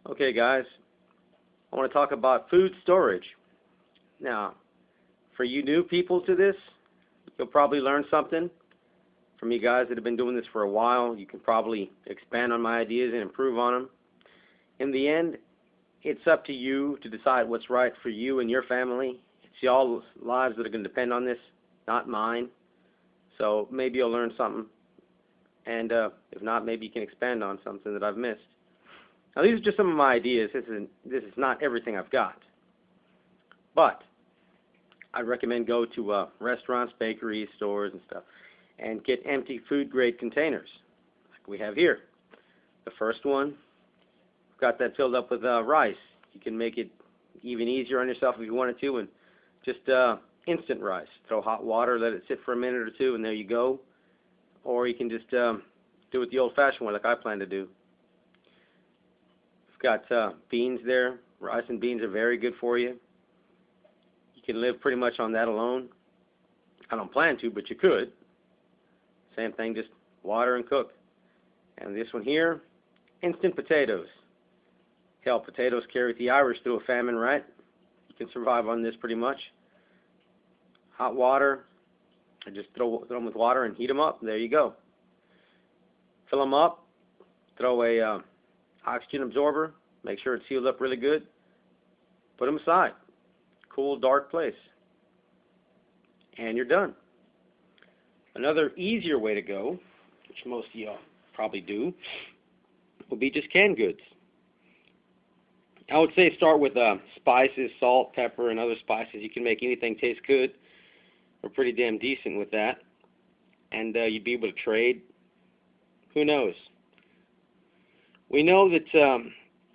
Okay, guys, I want to talk about food storage. Now, for you new people to this, you'll probably learn something. From you guys that have been doing this for a while, you can probably expand on my ideas and improve on them. In the end, it's up to you to decide what's right for you and your family. It's y'all's lives that are going to depend on this, not mine. So maybe you'll learn something, and if not, maybe you can expand on something that I've missed. Now, these are just some of my ideas. This is not everything I've got. But I recommend go to restaurants, bakeries, stores, and stuff, and get empty food-grade containers, like we have here. The first one, we've got that filled up with rice. You can make it even easier on yourself if you wanted to, and just instant rice. Throw hot water, let it sit for a minute or two, and there you go. Or you can just do it the old-fashioned way, like I plan to do. Got beans there. Rice and beans are very good for you. You can live pretty much on that alone. I don't plan to, but you could. Same thing, just water and cook. And this one here, instant potatoes. Hell, potatoes carried the Irish through a famine, right? You can survive on this pretty much. Hot water, and just throw them with water and heat them up. There you go. Fill them up. Throw a oxygen absorber, make sure it's sealed up really good, put them aside, cool, dark place, and you're done. Another easier way to go, which most of y'all probably do, will be just canned goods. I would say start with spices, salt, pepper, and other spices. You can make anything taste good. We're pretty damn decent with that, and you'd be able to trade. Who knows? We know that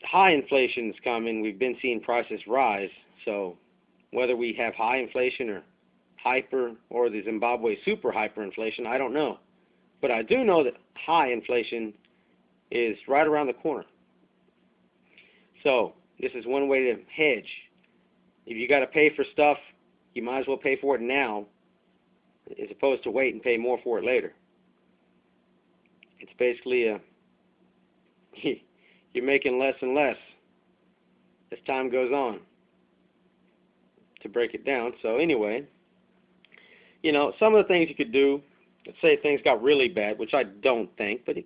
high inflation is coming. We've been seeing prices rise. So whether we have high inflation or hyper or the Zimbabwe super hyperinflation, I don't know. But I do know that high inflation is right around the corner. So this is one way to hedge. If you got to pay for stuff, you might as well pay for it now as opposed to wait and pay more for it later. It's basically a you're making less and less as time goes on, to break it down. So anyway, you know, some of the things you could do, let's say things got really bad, which I don't think, but it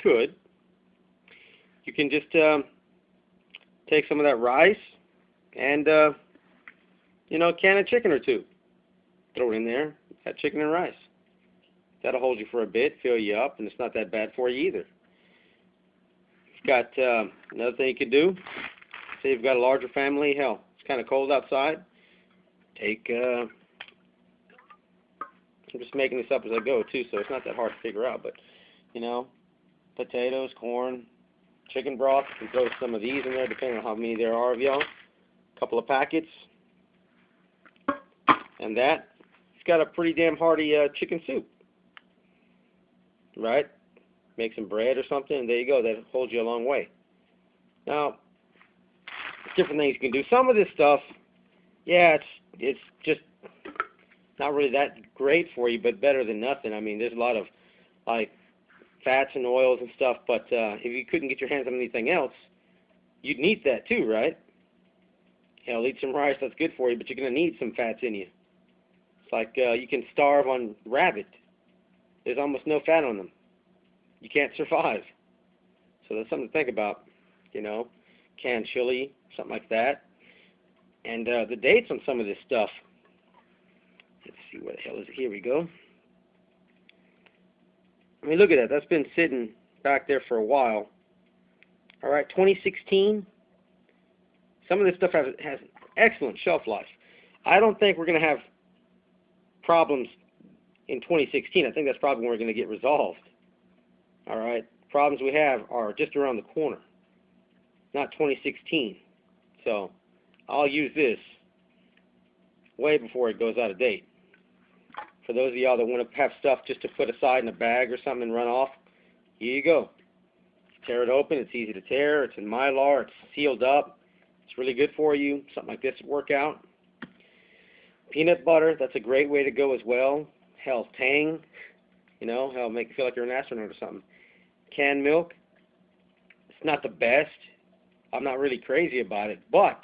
could. You can just take some of that rice and, you know, can a chicken or two. Throw it in there, have chicken and rice. That'll hold you for a bit, fill you up, and it's not that bad for you either. Got another thing you could do. Say you've got a larger family. Hell, it's kind of cold outside. Take, I'm just making this up as I go too, so it's not that hard to figure out. But you know, potatoes, corn, chicken broth. You can throw some of these in there, depending on how many there are of y'all. A couple of packets, and that. It's got a pretty damn hearty chicken soup, right? Make some bread or something, and there you go. That holds you a long way. Now, different things you can do. Some of this stuff, yeah, it's just not really that great for you, but better than nothing. I mean, there's a lot of like fats and oils and stuff, but if you couldn't get your hands on anything else, you'd need that too, right? Hell, eat some rice, that's good for you, but you're going to need some fats in you. It's like you can starve on rabbit. There's almost no fat on them. You can't survive. So that's something to think about, you know. Canned chili, something like that. And the dates on some of this stuff. Let's see, where the hell is it? Here we go. I mean, look at that. That's been sitting back there for a while. All right, 2016. Some of this stuff has excellent shelf life. I don't think we're going to have problems in 2016. I think that's probably when we're going to get resolved. All right, problems we have are just around the corner, not 2016. So I'll use this way before it goes out of date. For those of y'all that want to have stuff just to put aside in a bag or something and run off, here you go. Tear it open. It's easy to tear. It's in Mylar. It's sealed up. It's really good for you. Something like this would work out. Peanut butter, that's a great way to go as well. Hell, Tang, you know, hell, make you feel like you're an astronaut or something. Canned milk, it's not the best. I'm not really crazy about it, but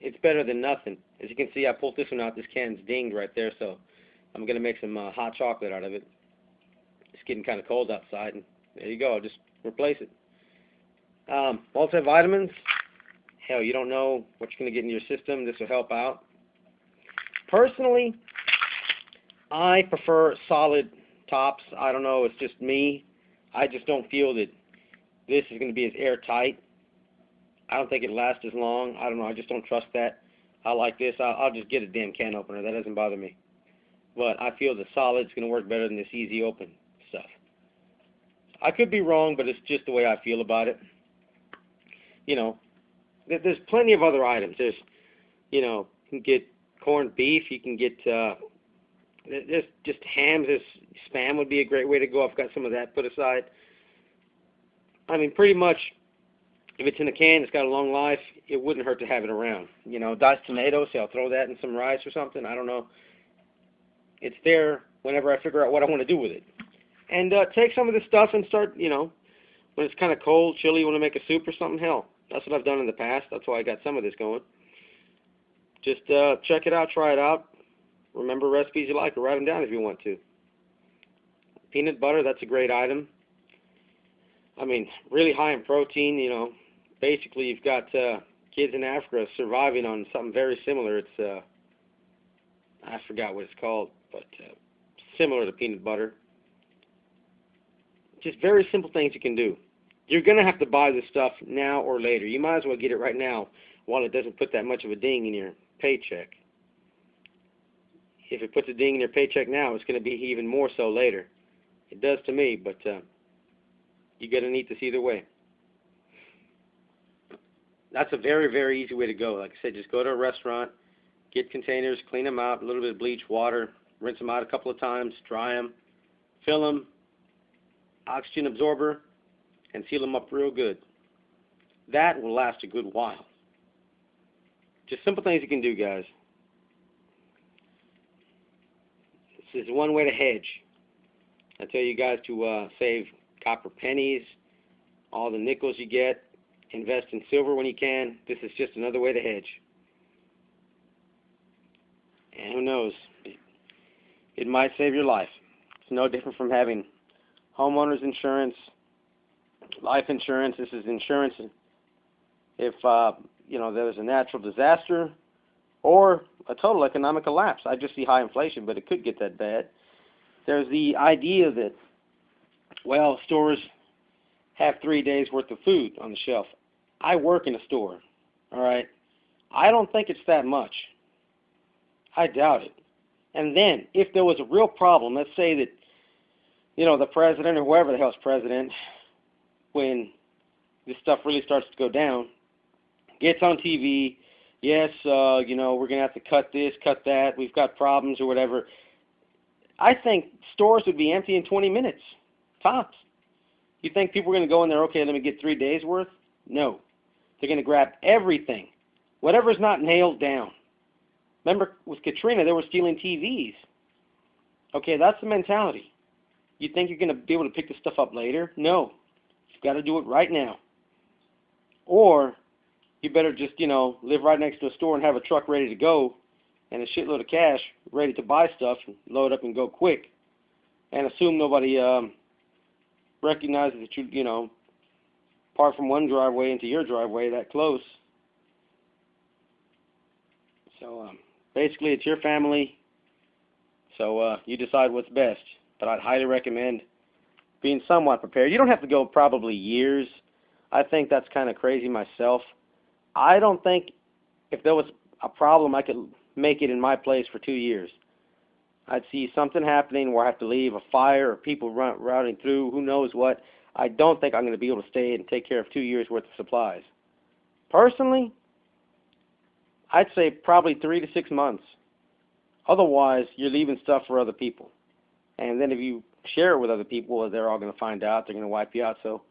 it's better than nothing. As you can see, I pulled this one out. This can's dinged right there, so I'm going to make some hot chocolate out of it. It's getting kind of cold outside, and there you go. I'll just replace it. Multivitamins, hell, you don't know what you're going to get in your system. This will help out. Personally, I prefer solid tops. I don't know, it's just me. I just don't feel that this is going to be as airtight. I don't think it lasts as long. I don't know, I just don't trust that. I like this. I'll just get a damn can opener. That doesn't bother me. But I feel the solid's going to work better than this easy open stuff. I could be wrong, but it's just the way I feel about it. You know, there's plenty of other items. There's, you know, you can get corned beef. You can get there's just hams. There's Spam would be a great way to go. I've got some of that put aside. I mean, pretty much, if it's in a can, it's got a long life, it wouldn't hurt to have it around. You know, diced tomatoes, say I'll throw that in some rice or something. I don't know. It's there whenever I figure out what I want to do with it. And take some of this stuff and start, you know, when it's kind of cold, chilly, you want to make a soup or something, hell, that's what I've done in the past. That's why I got some of this going. Just check it out, try it out. Remember recipes you like, or write them down if you want to. Peanut butter, that's a great item. I mean, really high in protein, you know. Basically, you've got kids in Africa surviving on something very similar. It's, I forgot what it's called, but similar to peanut butter. Just very simple things you can do. You're going to have to buy this stuff now or later. You might as well get it right now while it doesn't put that much of a ding in your paycheck. If it puts a ding in your paycheck now, it's going to be even more so later. It does to me, but you're going to need this either way. That's a very, very easy way to go. Like I said, just go to a restaurant, get containers, clean them out, a little bit of bleach, water, rinse them out a couple of times, dry them, fill them, oxygen absorber, and seal them up real good. That will last a good while. Just simple things you can do, guys. This is one way to hedge. I tell you guys to save copper pennies, all the nickels you get, invest in silver when you can. This is just another way to hedge. And who knows, it might save your life. It's no different from having homeowners insurance, life insurance. This is insurance if you know, there's a natural disaster or a total economic collapse. I just see high inflation, but it could get that bad. There's the idea that, well, stores have 3 days worth of food on the shelf. I work in a store, all right? I don't think it's that much. I doubt it. And then, if there was a real problem, let's say that, you know, the president or whoever the hell's president, when this stuff really starts to go down, gets on TV, yes, you know, we're going to have to cut this, cut that, we've got problems or whatever. I think stores would be empty in 20 minutes, tops. You think people are going to go in there, okay, let me get 3 days worth? No. They're going to grab everything, whatever's not nailed down. Remember, with Katrina, they were stealing TVs. Okay, that's the mentality. You think you're going to be able to pick this stuff up later? No. You've got to do it right now. Or you better just, you know, live right next to a store and have a truck ready to go and a shitload of cash ready to buy stuff and load up and go quick. And assume nobody recognizes that you know, park from one driveway into your driveway that close. So basically it's your family, so you decide what's best. But I'd highly recommend being somewhat prepared. You don't have to go probably years. I think that's kind of crazy myself. I don't think if there was a problem I could make it in my place for 2 years. I'd see something happening where I have to leave, a fire or people routing through, who knows what. I don't think I'm going to be able to stay and take care of 2 years worth of supplies. Personally, I'd say probably 3 to 6 months. Otherwise, you're leaving stuff for other people. And then if you share it with other people, well, they're all going to find out. They're going to wipe you out. So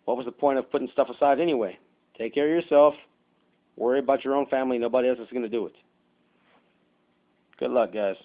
what was the point of putting stuff aside anyway? Take care of yourself. Worry about your own family. Nobody else is going to do it. Good luck, guys.